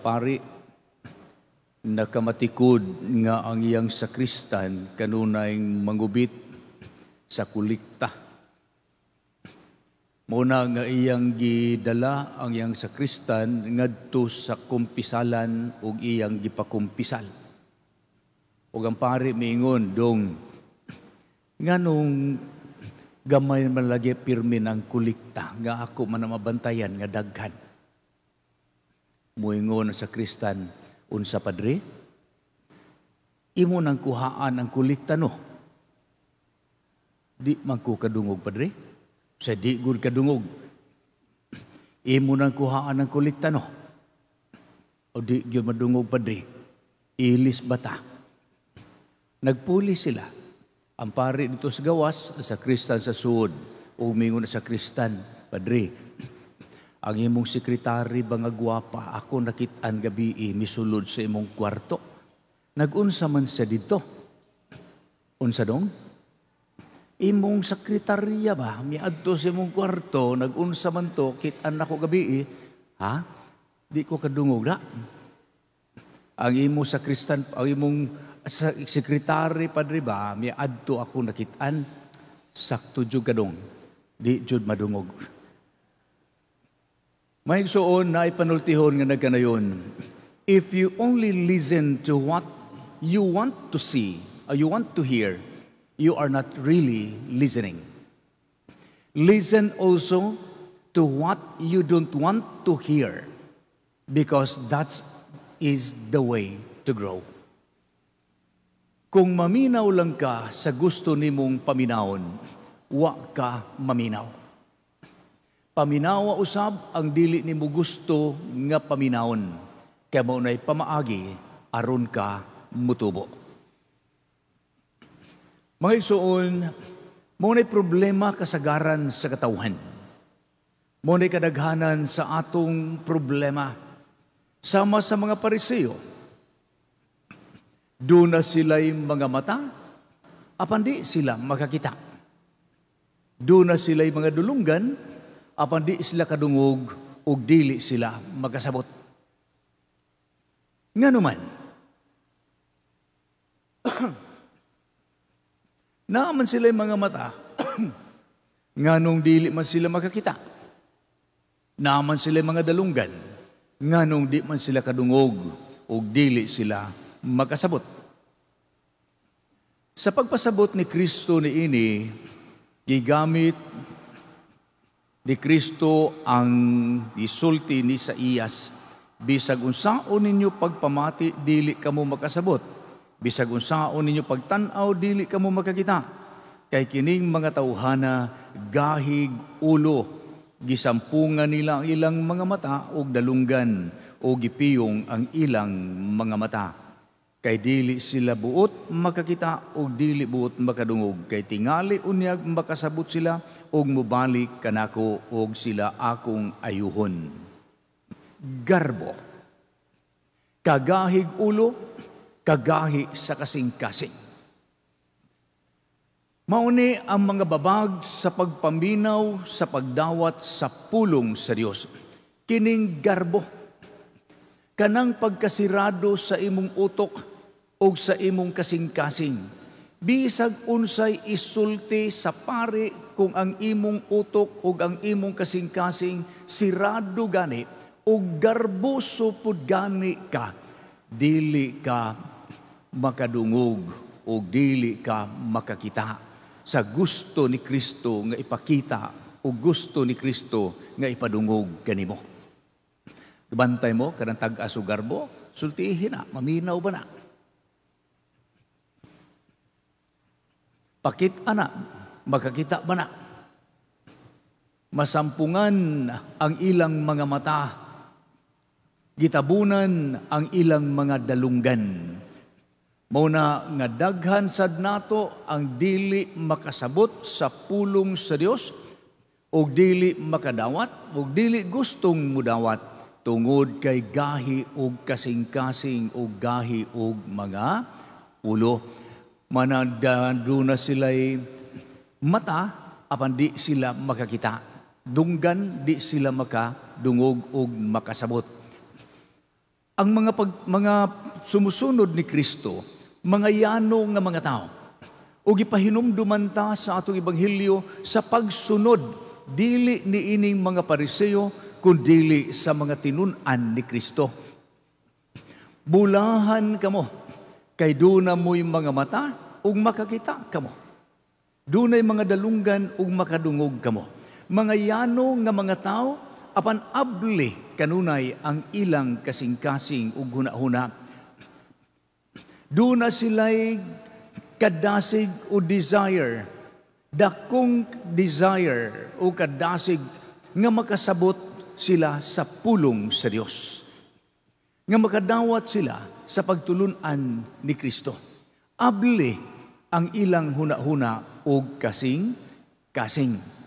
pari nakamatikod nga ang iyang sakristan kanunay mangubit sa kulikta. Muna nga iyang gidala ang iyang sakristan ngadto sa kumpisalan ug iyang gipakumpisal. Ug ang pari miingon dong nganong gamay man lagi pirmi ng kulikta nga ako man mabantayan nga daghan. Muingon sa sakristan, unsa padre? Imo nang kuhaan ang kulikta no. Di man ko kadungog padre. Sa di gud kadungog. Imo nang kuhaan ang kulikta no. O di gyud madungog padre. Ilis bata. Nagpuli sila. Ang pari dito sa gawas, sa sakristan sa suod. Umingon sa sakristan, padre. Ang imong sekretary ba nga gwapa, ako nakitaan gabi misulod sa imong kwarto. Nagunsa man siya dito. Unsa dong? Imong sekretarya ba? Miadto sa imong kwarto, nagunsa man to, kitaan ako gabi Ha? Di ko kadungog na. Ang imong sakristan, ang imong sekretary padre ba, miadto ako nakitaan, sakto jud kadong. Di jud madungog. May igsoon na ipanultihon nga nagkanayon, if you only listen to what you want to see, or you want to hear, you are not really listening. Listen also to what you don't want to hear, because that is the way to grow. Kung maminaw lang ka sa gusto nimong paminawon, wa ka maminaw. Paminawa usab ang dili nimo gusto nga paminawon. Kaya mo na'y pamaagi, aron ka mutubo. Mga igsoon, mo na'y problema kasagaran sa katawhan. Mo na'y kadaghanan sa atong problema. Sama sa mga Pariseo. Doon na sila'y mga mata, apan di sila makakita. Doon na sila'y mga dulunggan, apan di sila kadungog ug dili sila makasabot. Nganuman, naaman sila mga mata, nganong dili man sila makakita. Naaman sila mga dalunggan, nganong di man sila kadungog ug dili sila makasabot. Sa pagpasabot ni Kristo niini, gigamit ni Kristo ang isulti ni Isaías, bisag unsaon ninyo pagpamati, dili kamo makasabot. Bisag unsaon ninyo pagtan-aw, dili kamo makakita. Kay kining mga tawhana, gahig ulo, gisampungan nila ang ilang mga mata ug dalunggan, o gipiyong ang ilang mga mata. Kay dili sila buot makakita ug dili buot makadungog. Kay tingali unyag makasabot sila ug mubalik kanako ug sila akong ayuhon. Garbo. Kagahig ulo, kagahi sa kasing-kasing. Mauni ang mga babag sa pagpaminaw sa pagdawat sa pulong sa Dios. Kining garbo. Kanang pagkasirado sa imong utok o sa imong kasing-kasing. Bisag unsay isulti sa pari kung ang imong utok o ang imong kasing-kasing sirado gani o garboso pud gani ka, dili ka makadungog o dili ka makakita sa gusto ni Kristo nga ipakita o gusto ni Kristo nga ipadungog kanimo. Bantay mo kanang tag-aso garbo, sultihin na, maminaw ba na? Pakit ana, makakita ba na? Masampungan ang ilang mga mata, gitabunan ang ilang mga dalunggan. Mauna nga daghan sad nato ang dili makasabot sa pulong sa Dios, o dili makadawat, o dili gustong mudawat, tungod kay gahi og kasing-kasing o gahi og mga ulo. Manadado na sila'y mata, apan di sila makakita. Dunggan, di sila makadungog o makasabot. ang mga sumusunod ni Kristo, mga yano nga mga tao, o gipahinumduman ta sa atong ebanghelyo sa pagsunod, dili ni ining mga Pariseo, kundi sa mga tinun-an ni Kristo. Bulahan kamo, kay duna mo'y mga mata, ug makakita kamo. Dunay mga dalunggan, ug makadungog kamo. Mga yano nga mga tao, apan abli kanunay ang ilang kasing-kasing ug hunahuna. Duna sila'y kadasig o desire, dakong desire o kadasig nga makasabot sila sa pulong sa Dios, nga makadawat sila sa pagtulunan ni Kristo. Abli ang ilang huna-huna o kasing-kasing.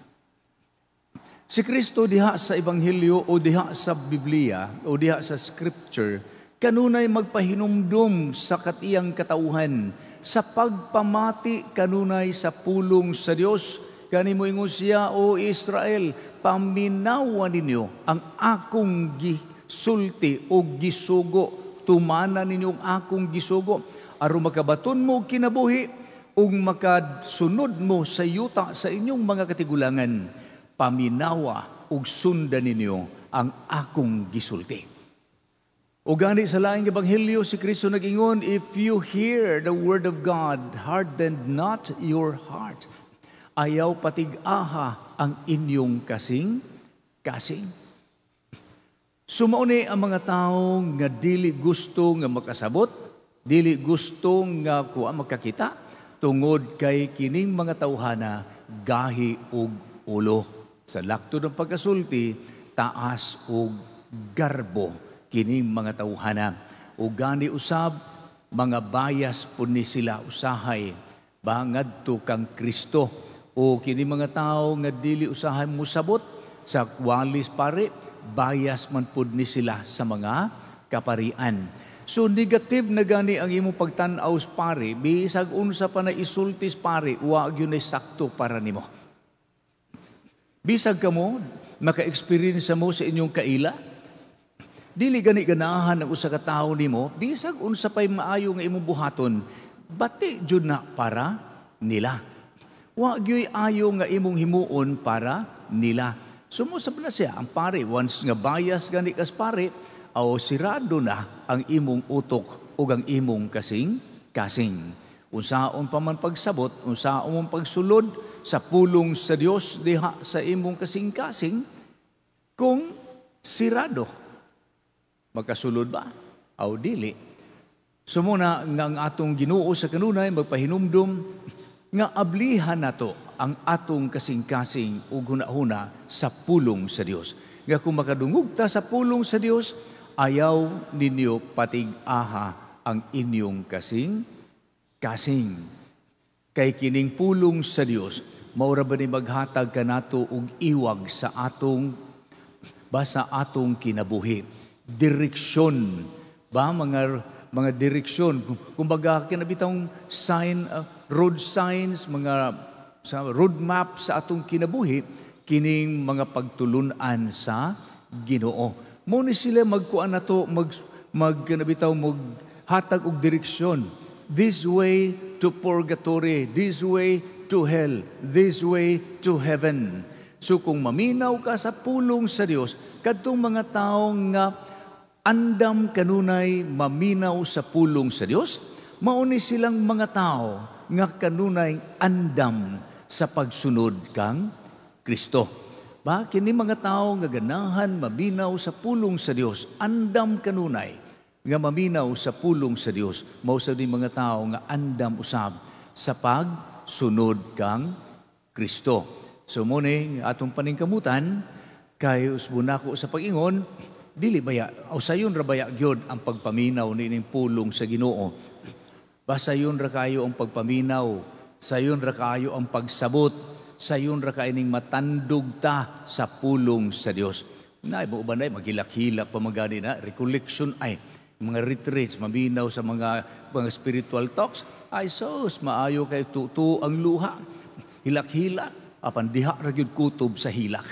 Si Kristo diha sa Ebanghelyo o diha sa Biblia o diha sa Scripture, kanunay magpahinumdum sa katiyang katauhan, sa pagpamati kanunay sa pulong sa Dios. Kani mo ingon siya, O Israel, paminawan ninyo ang akong gisulti o gisugo, tumana ninyo ang akong gisugo, aron makabaton mo kinabuhi ug makasunod mo sa yuta sa inyong mga katigulangan. Paminawa ug sundan ninyo ang akong gisulti. O gani sa laing ebanghelyo, si Kristo nag-ingon, if you hear the word of God, harden not your heart. Ayaw patig-aha ang inyong kasing-kasing. Sumauni ang mga tao nga dili gusto nga makasabot, dili gusto nga makakita, tungod kay kining mga tawhana gahi ug ulo. Sa lakto ng pagkasulti, taas ug garbo kining mga tawhana. O gani usab, mga bayas po ni sila usahay, bangad to kang Kristo. O kining mga tao nga dili usahay musabot sa walis pare, bayas man po ni sila sa mga kaparian. So negative na gani ang imong pagtan-aw pare, bisag unsa pa na isultis pare, wa gyud sakto para nimo. Bisag kamo maka-experience mo sa inyong kaila, dili gani ganahan ang usa ka tawo nimo, bisag unsa pay maayo nga imong buhaton, bati jud na para nila. Wa gyud ayo nga imong himuon para nila. Sumusab na siya ang pare, once nga bias gani kas pare, aw sirado na ang imong utok ug ang imong kasing-kasing. Unsaon pa man pagsabot, unsaon man pagsulod sa pulong sa Dios diha sa imong kasing-kasing, kung sirado, magkasulod ba? Aw dili. Sumuna nga ang atong Ginoo sa kanunay magpahinumdum nga ablihan nato ang atong kasing-kasing ug hunahuna sa pulong sa Dios. Nga kung makadungog ta sa pulong sa Dios, ayaw ninyo patig-aha ang inyong kasing-kasing. Kay kining pulong sa Dios, maura ba ni maghatag kanato og iwag sa atong kinabuhi. Direksyon ba, mga direksyon, kumbaga kinabitang sign, road signs, mga road map sa atong kinabuhi, kining mga pagtulunan sa Ginoo. Mo ni sila magkuan nato, magkanabitaw, maghatag og direksyon. This way to purgatory, this way to hell, this way to heaven. So kung maminaw ka sa pulong sa Dios, kadtong mga tao nga andam kanunay maminaw sa pulong sa Dios, mauni silang mga tao nga kanunay andam sa pagsunod kang Kristo. Ba, kini mga tao nga ganahan maminaw sa pulong sa Dios, andam kanunay nga maminaw sa pulong sa Dios, mao sa di mga tao nga andam usab sa pagsunod kang Kristo. So muni atong paningkamutan kay usbon ako sa pag-ingon, dili baya o sayon ra baya gyud ang pagpaminaw nining pulong sa Ginoo. Basayon ra kayo ang pagpaminaw, sayon ra kayo ang pagsabot, sayon ra kaining matandog ta sa pulong sa Dios. Nay mo ubanay maghilak-hilak pa magani na recollection ay mga retreats, maminaw sa mga spiritual talks, ay sos, maayo kay tutu ang luha. Hilak-hilak, apan diha ra gyud kutob sa hilak.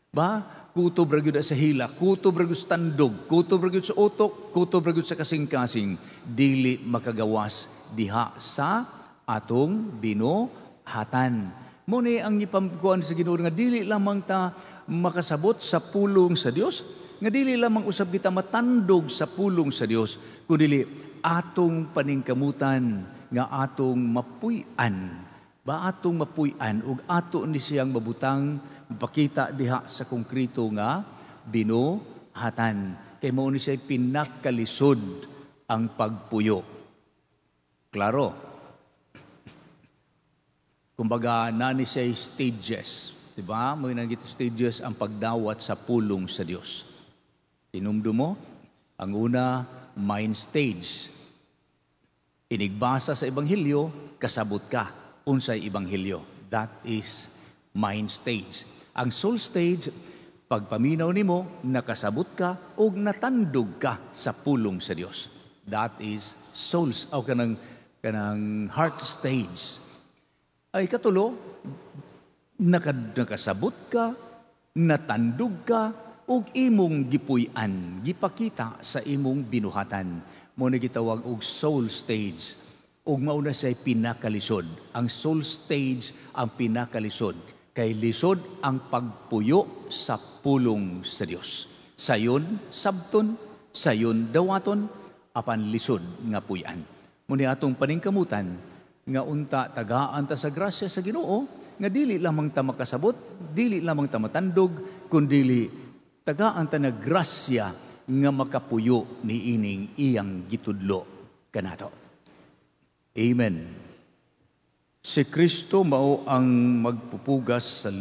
Ba, kutob ra gyud sa hila, kutob ra gyud sa tandog, kutob ra gyud sa utok, kutob ra gyud sa kasing-kasing, dili makagawas diha sa atong binuhatan. Mo ni ang ipamkuan sa Ginoo nga dili lamang ta makasabot sa pulong sa Dios, nga dili lamang usab kita matandog sa pulong sa Dios, kundi atong paningkamutan nga atong mapuy-an. Ba atong mapuy-an ug ato ni siyang mabutang mapakita diha sa konkreto nga binuhatan. Kay mao ni siya pinakalisod ang pagpuyo. Klaro. Kumbaga nani siya stages, di ba? Mo nangita stages ang pagdawat sa pulong sa Dios. Tinumdo mo ang una, mind stage. Inigbasa sa ebanghelyo, kasabot ka unsay ebanghelyo. That is mind stage. Ang soul stage, pagpaminaw nimo, nakasabot ka o natandog ka sa pulong sa Dios. That is souls o kanang heart stage. Ay katulo, nakasabot ka, natandog ka, o imong gipuy-an, gipakita sa imong binuhatan. Mo na gitawag og soul stage. Ug mauna siya pinakalisod. Ang soul stage ang pinakalisod. Kay lisod ang pagpuyo sa pulong sa Dios. Sayon sabton, sayon dawaton, apan lisod nga puy-an. Muni atong paningkamutan nga unta tagaan ta sa grasya sa Ginoo nga dili lamang ta makasabot, dili lamang ta matandog, kundi tagaan ta na grasya nga makapuyo ni ining iyang gitudlo kanato. Amen. Si Kristo mao ang magpupugas sa